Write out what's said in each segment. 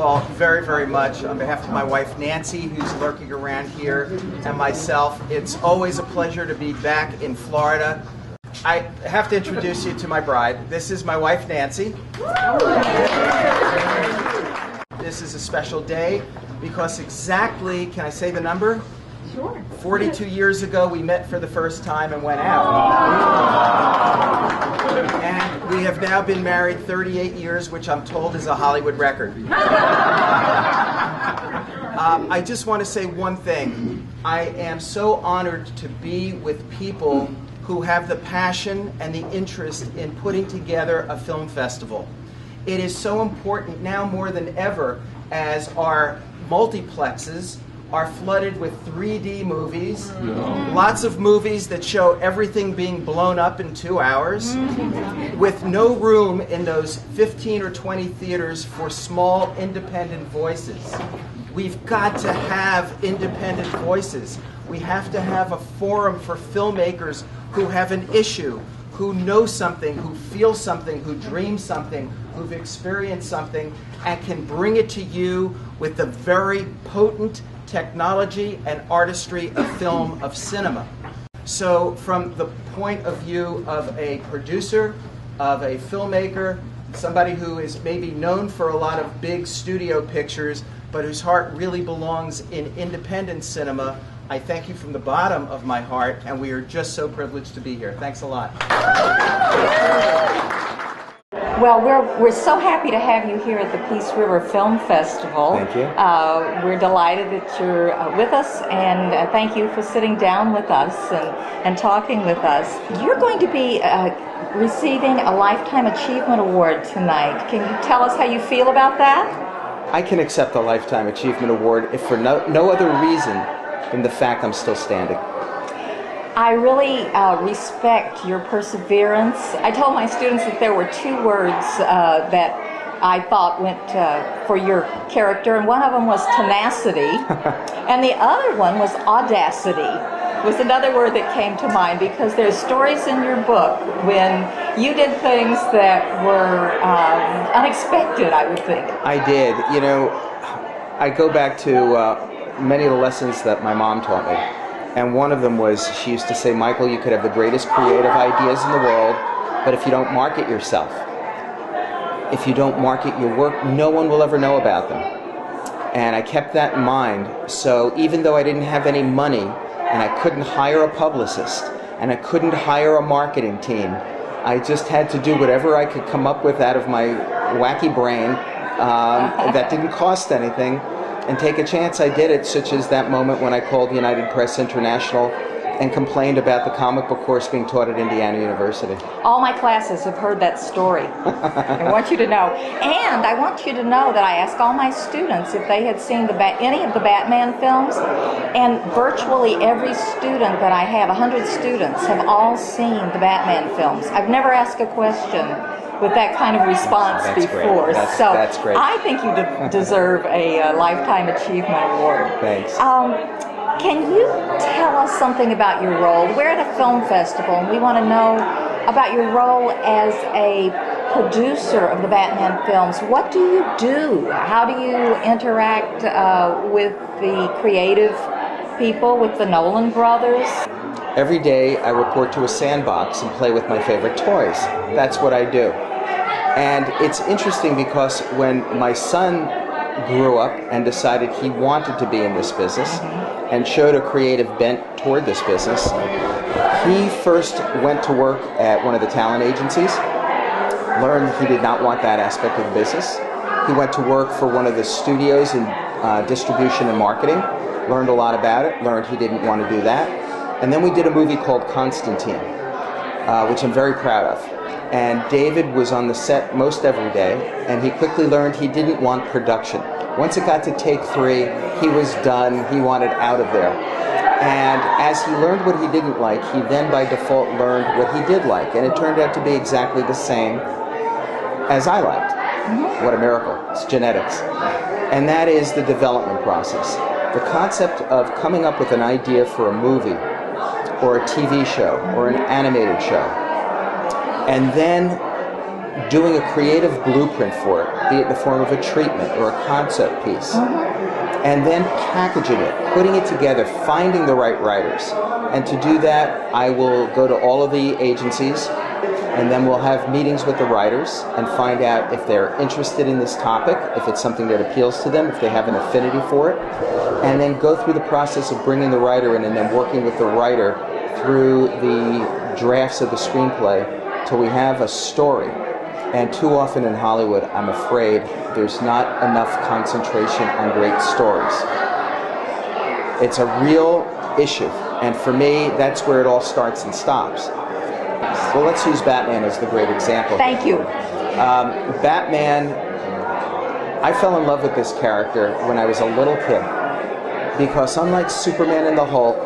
all, very, very much on behalf of my wife Nancy, who's lurking around here, and myself. It's always a pleasure to be back in Florida. I have to introduce you to my bride. This is my wife Nancy. This is a special day because exactly, can I say the number? Sure. 42 years ago, we met for the first time and went out. And we have now been married 38 years, which I'm told is a Hollywood record. I just want to say one thing. I am so honored to be with people who have the passion and the interest in putting together a film festival. It is so important now more than ever as our multiplexes are flooded with 3D movies, lots of movies that show everything being blown up in 2 hours, with no room in those 15 or 20 theaters for small independent voices. We've got to have independent voices. We have to have a forum for filmmakers who have an issue, who know something, who feel something, who dream something, who've experienced something, and can bring it to you with the very potent technology and artistry of film, of cinema. So from the point of view of a producer, of a filmmaker, somebody who is maybe known for a lot of big studio pictures, but whose heart really belongs in independent cinema, I thank you from the bottom of my heart, and we are just so privileged to be here. Thanks a lot. Well, we're so happy to have you here at the Peace River Film Festival. Thank you. We're delighted that you're with us, and thank you for sitting down with us and talking with us. You're going to be receiving a Lifetime Achievement Award tonight. Can you tell us how you feel about that? I can accept a Lifetime Achievement Award if for no other reason than the fact I'm still standing. I really respect your perseverance. I told my students that there were 2 words that I thought went for your character, and one of them was tenacity, and the other one was audacity, was another word that came to mind, because there's stories in your book when you did things that were unexpected, I would think. I did. You know, I go back to many of the lessons that my mom taught me. And one of them was, she used to say, Michael, you could have the greatest creative ideas in the world, but if you don't market yourself, if you don't market your work, no one will ever know about them. And I kept that in mind. So even though I didn't have any money, and I couldn't hire a publicist, and I couldn't hire a marketing team, I just had to do whatever I could come up with out of my wacky brain that didn't cost anything, and take a chance. I did it, such as that moment when I called United Press International and complained about the comic book course being taught at Indiana University. All my classes have heard that story. I want you to know. And I want you to know that I ask all my students if they had seen any of the Batman films, and virtually every student that I have, 100 students, have all seen the Batman films. I've never asked a question with that kind of response before. That's great. I think you deserve a Lifetime Achievement Award. Thanks. Can you tell us something about your role? We're at a film festival, and we want to know about your role as a producer of the Batman films. What do you do? How do you interact with the creative people, with the Nolan brothers? Every day I report to a sandbox and play with my favorite toys. That's what I do. And it's interesting because when my son grew up and decided he wanted to be in this business and showed a creative bent toward this business, he first went to work at one of the talent agencies, learned he did not want that aspect of the business. He went to work for one of the studios in distribution and marketing, learned a lot about it, learned he didn't want to do that. And then we did a movie called Constantine, which I'm very proud of. And David was on the set most every day, and he quickly learned he didn't want production. Once it got to take 3, he was done. He wanted out of there. And as he learned what he didn't like, he then by default learned what he did like. And it turned out to be exactly the same as I liked. What a miracle. It's genetics. And that is the development process. The concept of coming up with an idea for a movie or a TV show or an animated show, and then doing a creative blueprint for it, be it in the form of a treatment or a concept piece, and then packaging it, putting it together, finding the right writers. And to do that, I will go to all of the agencies, and then we'll have meetings with the writers and find out if they're interested in this topic, if it's something that appeals to them, if they have an affinity for it, and then go through the process of bringing the writer in and then working with the writer through the drafts of the screenplay till we have a story. And too often in Hollywood, I'm afraid there's not enough concentration on great stories. It's a real issue, and for me, that's where it all starts and stops. Well, let's use Batman as the great example. Thank you. Batman, I fell in love with this character when I was a little kid, because unlike Superman and the Hulk,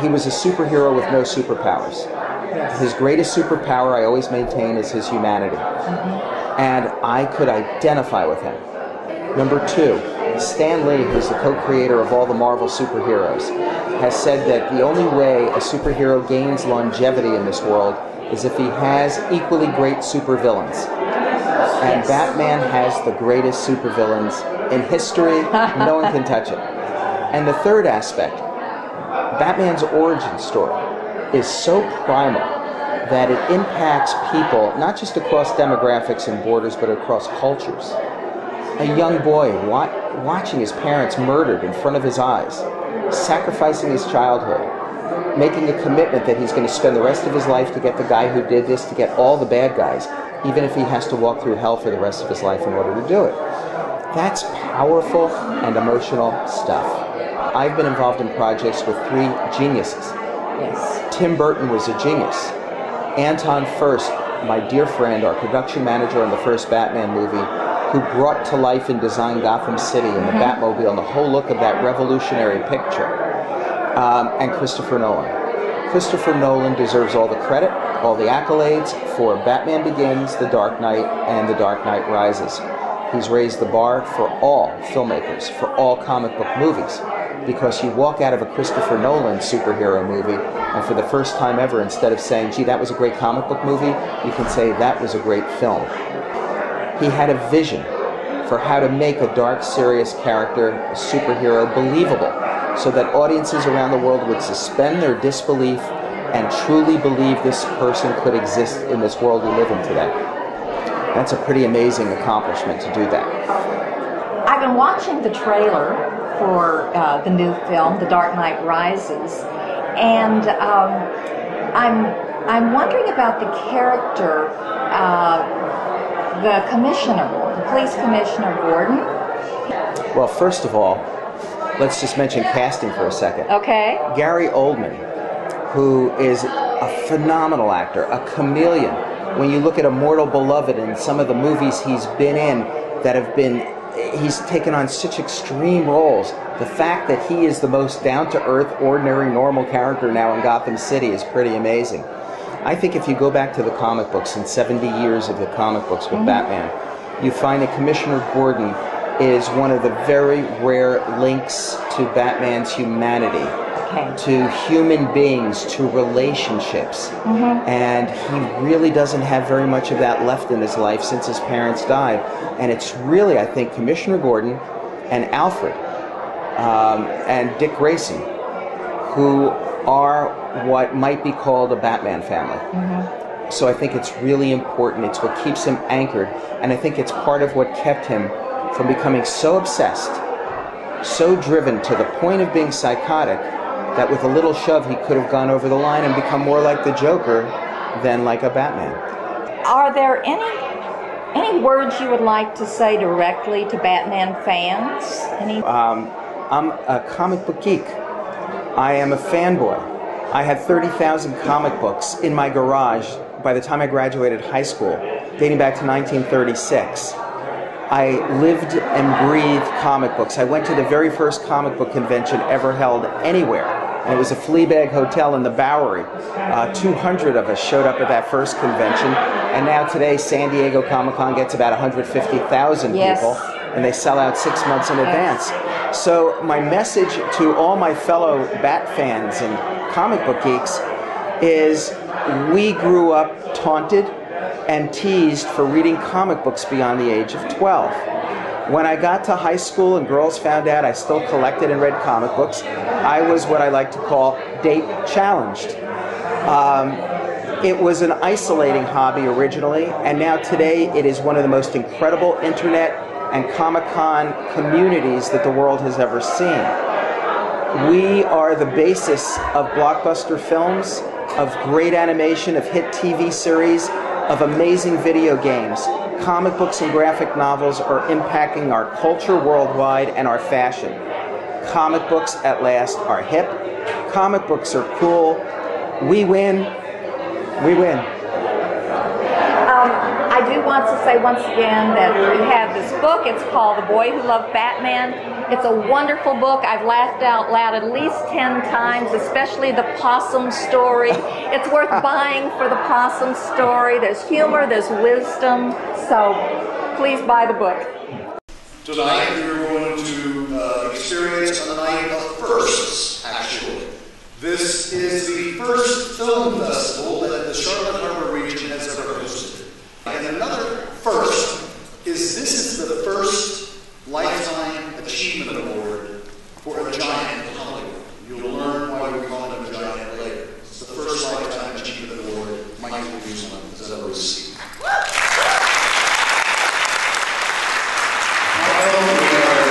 he was a superhero with no superpowers. His greatest superpower, I always maintain, is his humanity. And I could identify with him. Number two, Stan Lee, who's the co-creator of all the Marvel superheroes, has said that the only way a superhero gains longevity in this world is if he has equally great supervillains. And Batman has the greatest supervillains in history. No one can touch it. And the third aspect, Batman's origin story is so primal that it impacts people, not just across demographics and borders, but across cultures. A young boy watching his parents murdered in front of his eyes, sacrificing his childhood, making a commitment that he's going to spend the rest of his life to get the guy who did this, to get all the bad guys, even if he has to walk through hell for the rest of his life in order to do it. That's powerful and emotional stuff. I've been involved in projects with three geniuses. Yes. Tim Burton was a genius. Anton Furst, my dear friend, our production manager on the first Batman movie, who brought to life and designed Gotham City and the Batmobile and the whole look of that revolutionary picture. And Christopher Nolan. Christopher Nolan deserves all the credit, all the accolades for Batman Begins, The Dark Knight, and The Dark Knight Rises. He's raised the bar for all filmmakers, for all comic book movies, because you walk out of a Christopher Nolan superhero movie, and for the first time ever, instead of saying, gee, that was a great comic book movie, you can say, that was a great film. He had a vision for how to make a dark, serious character, a superhero, believable, so that audiences around the world would suspend their disbelief and truly believe this person could exist in this world we live in today. That's a pretty amazing accomplishment to do that. I've been watching the trailer for the new film, The Dark Knight Rises, and I'm wondering about the character, the commissioner, the police commissioner Gordon. Well, first of all, let's just mention casting for a second. Okay. Gary Oldman, who is a phenomenal actor, a chameleon. When you look at Immortal Beloved and some of the movies he's been in that have been, he's taken on such extreme roles. The fact that he is the most down-to-earth, ordinary, normal character now in Gotham City is pretty amazing. I think if you go back to the comic books and 70 years of the comic books with Batman, you find that Commissioner Gordon is one of the very rare links to Batman's humanity, to human beings, to relationships. And he really doesn't have very much of that left in his life since his parents died. And it's really, I think, Commissioner Gordon and Alfred and Dick Grayson who are what might be called a Batman family. So I think it's really important. It's what keeps him anchored. And I think it's part of what kept him from becoming so obsessed, so driven to the point of being psychotic, that with a little shove he could have gone over the line and become more like the Joker than like a Batman. Are there any words you would like to say directly to Batman fans? I'm a comic book geek. I am a fanboy. I had 30,000 comic books in my garage by the time I graduated high school, dating back to 1936. I lived and breathed comic books. I went to the very first comic book convention ever held anywhere, and it was a Fleabag Hotel in the Bowery. 200 of us showed up at that first convention, and now today San Diego Comic-Con gets about 150,000 people, and they sell out 6 months in advance. So my message to all my fellow Bat fans and comic book geeks is we grew up taunted, and teased for reading comic books beyond the age of 12. When I got to high school and girls found out I still collected and read comic books, I was what I like to call date challenged. It was an isolating hobby originally, and now today it is one of the most incredible internet and Comic-Con communities that the world has ever seen. We are the basis of blockbuster films, of great animation, of hit TV series, of amazing video games. Comic books and graphic novels are impacting our culture worldwide and our fashion. Comic books at last are hip. Comic books are cool. We win. We win. I do want to say once again that we have this book. It's called The Boy Who Loved Batman. It's a wonderful book. I've laughed out loud at least 10 times, especially the possum story. It's worth buying for the possum story. There's humor, there's wisdom. So please buy the book. Tonight we're going to experience a night of firsts, actually. This is the first film festival that the Charlotte Harbor region has ever hosted. And another first is this is the first Lifetime Achievement Award for a giant in Hollywood. You'll learn why we call him a giant later. It's the first Lifetime Achievement Award Michael Uslan has ever received. We are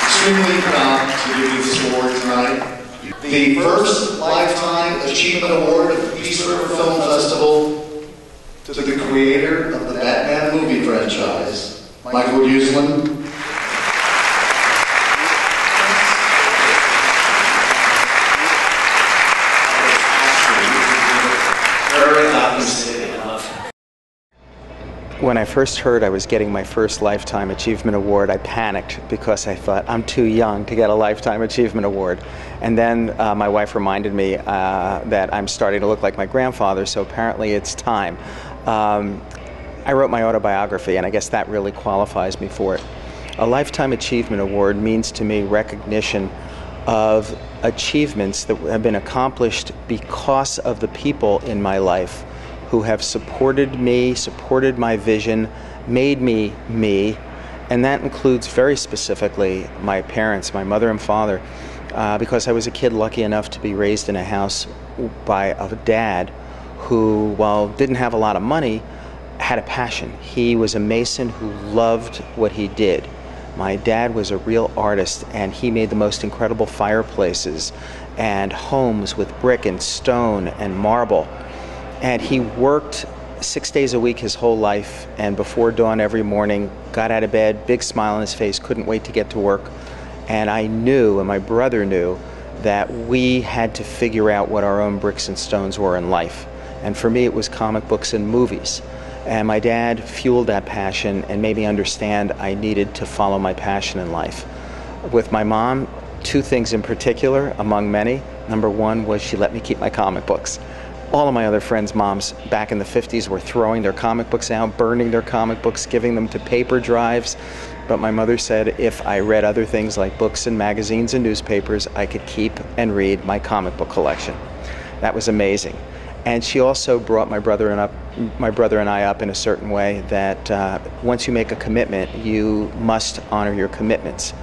extremely proud to give you this award tonight. The first Lifetime Achievement Award at the East River Film Festival to the creator of the Batman movie franchise, Michael Uslan. Very happy to say it. When I first heard I was getting my first Lifetime Achievement Award, I panicked because I thought, I'm too young to get a Lifetime Achievement Award. And then my wife reminded me that I'm starting to look like my grandfather, so apparently it's time. I wrote my autobiography, and I guess that really qualifies me for it. A Lifetime Achievement Award means to me recognition of achievements that have been accomplished because of the people in my life who have supported me, supported my vision, made me me, and that includes very specifically my parents, my mother and father, because I was a kid lucky enough to be raised in a house by a dad who, while didn't have a lot of money, had a passion. He was a mason who loved what he did. My dad was a real artist, and he made the most incredible fireplaces and homes with brick and stone and marble. And he worked 6 days a week his whole life, and before dawn every morning, got out of bed, big smile on his face, couldn't wait to get to work. And I knew, and my brother knew, that we had to figure out what our own bricks and stones were in life. And for me, it was comic books and movies. And my dad fueled that passion and made me understand I needed to follow my passion in life. With my mom, two things in particular, among many. Number one was she let me keep my comic books. All of my other friends' moms back in the 50s were throwing their comic books out, burning their comic books, giving them to paper drives. But my mother said if I read other things like books and magazines and newspapers, I could keep and read my comic book collection. That was amazing. And she also brought my brother and I up in a certain way that once you make a commitment, you must honor your commitments.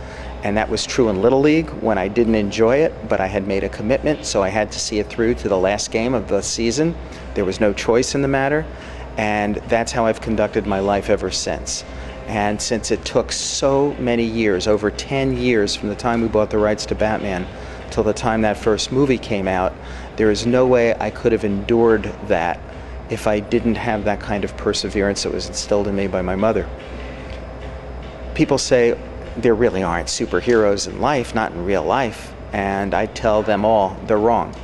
And that was true in Little League when I didn't enjoy it, but I had made a commitment, so I had to see it through to the last game of the season. There was no choice in the matter, and that's how I've conducted my life ever since. And since it took so many years, over 10 years from the time we bought the rights to Batman till the time that first movie came out, there is no way I could have endured that if I didn't have that kind of perseverance that was instilled in me by my mother. People say, there really aren't superheroes in life, not in real life, and I tell them all they're wrong.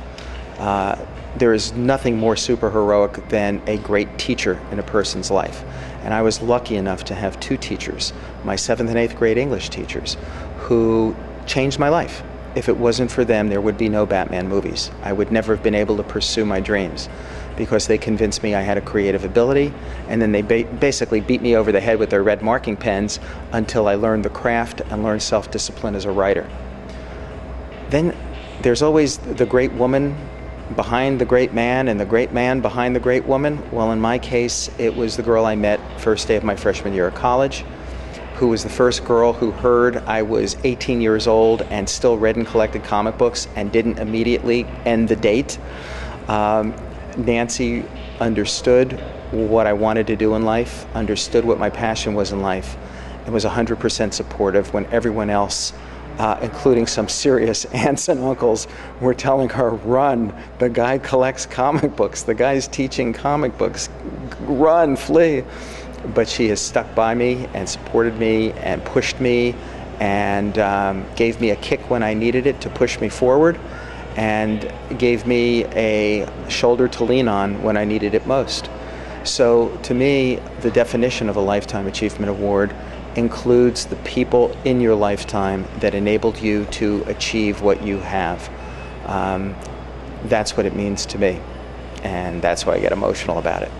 There is nothing more superheroic than a great teacher in a person's life, and I was lucky enough to have two teachers, my 7th and 8th grade English teachers, who changed my life. If it wasn't for them, there would be no Batman movies. I would never have been able to pursue my dreams, because they convinced me I had a creative ability, and then they basically beat me over the head with their red marking pens until I learned the craft and learned self-discipline as a writer. Then there's always the great woman behind the great man and the great man behind the great woman? Well, in my case, it was the girl I met first day of my freshman year of college, who was the first girl who heard I was 18 years old and still read and collected comic books and didn't immediately end the date. Nancy understood what I wanted to do in life, understood what my passion was in life, and was 100% supportive when everyone else, including some serious aunts and uncles, were telling her, run, the guy collects comic books, the guy's teaching comic books, run, flee. But she has stuck by me and supported me and pushed me and gave me a kick when I needed it to push me forward, and gave me a shoulder to lean on when I needed it most. So to me, the definition of a Lifetime Achievement Award includes the people in your lifetime that enabled you to achieve what you have. That's what it means to me, and that's why I get emotional about it.